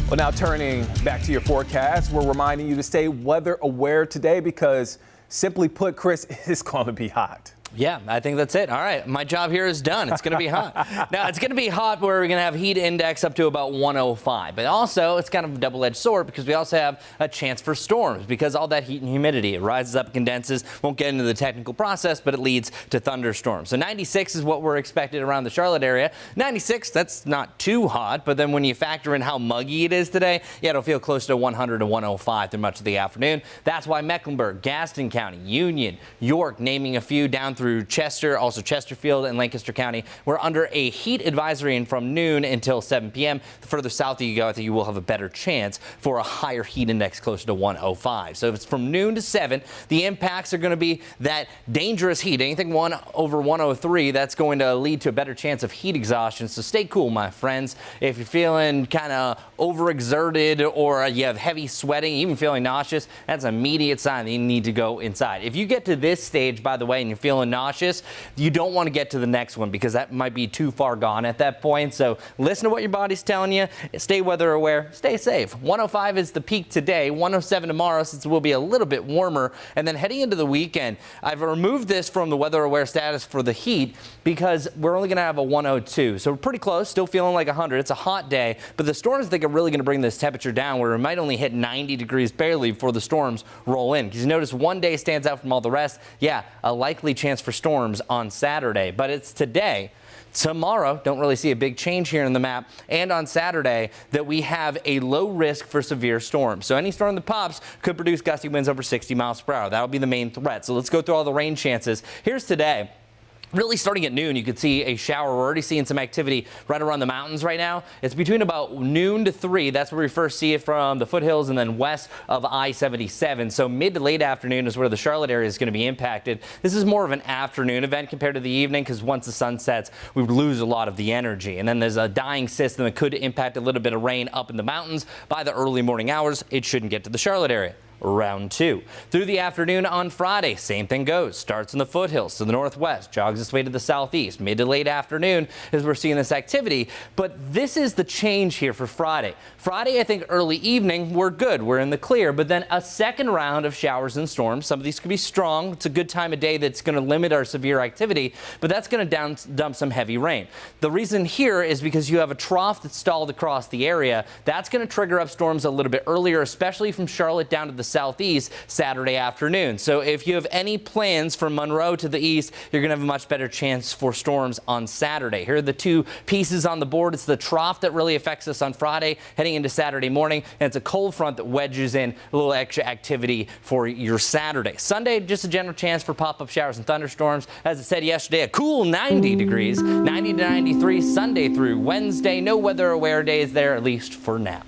Well, now turning back to your forecast, we're reminding you to stay weather aware today because, simply put, Chris, it's going to be hot. Yeah, I think that's it. All right, my job here is done. It's going to be hot. Now, it's going to be hot where we're going to have heat index up to about 105. But also, it's kind of a double-edged sword because we also have a chance for storms because all that heat and humidity. It rises up, condenses, won't get into the technical process, but it leads to thunderstorms. So 96 is what we're expected around the Charlotte area. 96, that's not too hot, but then when you factor in how muggy it is today, yeah, it'll feel close to 100 to 105 through much of the afternoon. That's why Mecklenburg, Gaston County, Union, York, naming a few down through Chester, also Chesterfield and Lancaster County. We're under a heat advisory and from noon until 7 p.m. The further south you go, I think you will have a better chance for a higher heat index closer to 105. So if it's from noon to 7, the impacts are going to be that dangerous heat. Anything over 103, that's going to lead to a better chance of heat exhaustion. So stay cool, my friends. If you're feeling kind of overexerted or you have heavy sweating, even feeling nauseous, that's an immediate sign that you need to go inside. If you get to this stage, by the way, and you're feeling nauseous, you don't want to get to the next one because that might be too far gone at that point. So listen to what your body's telling you. Stay weather aware. Stay safe. 105 is the peak today. 107 tomorrow, since it will be a little bit warmer. And then heading into the weekend, I've removed this from the weather aware status for the heat because we're only going to have a 102. So we're pretty close. Still feeling like 100. It's a hot day, but the storms, I think, are really going to bring this temperature down where it might only hit 90 degrees barely before the storms roll in. Because you notice one day stands out from all the rest. Yeah, a likely chance for storms on Saturday, but it's today. Tomorrow, don't really see a big change here in the map, and on Saturday that we have a low risk for severe storms. So any storm that pops could produce gusty winds over 60 miles per hour. That'll be the main threat. So let's go through all the rain chances. Here's today. Really starting at noon, you could see a shower. We're already seeing some activity right around the mountains right now. It's between about noon to 3. That's where we first see it from the foothills and then west of I-77. So mid to late afternoon is where the Charlotte area is going to be impacted. This is more of an afternoon event compared to the evening because once the sun sets, we lose a lot of the energy. And then there's a dying system that could impact a little bit of rain up in the mountains. By the early morning hours, it shouldn't get to the Charlotte area. Round 2. Through the afternoon on Friday, same thing goes. Starts in the foothills to the northwest, jogs its way to the southeast. Mid to late afternoon as we're seeing this activity. But this is the change here for Friday. Friday, I think early evening, we're good. We're in the clear. But then a second round of showers and storms. Some of these could be strong. It's a good time of day that's going to limit our severe activity. But that's going to dump some heavy rain. The reason here is because you have a trough that's stalled across the area. That's going to trigger up storms a little bit earlier, especially from Charlotte down to the southeast Saturday afternoon. So if you have any plans from Monroe to the east, you're going to have a much better chance for storms on Saturday. Here are the two pieces on the board. It's the trough that really affects us on Friday heading into Saturday morning, and it's a cold front that wedges in a little extra activity for your Saturday. Sunday, just a general chance for pop-up showers and thunderstorms. As I said yesterday, a cool 90 degrees, 90 to 93 Sunday through Wednesday. No weather aware days there, at least for now.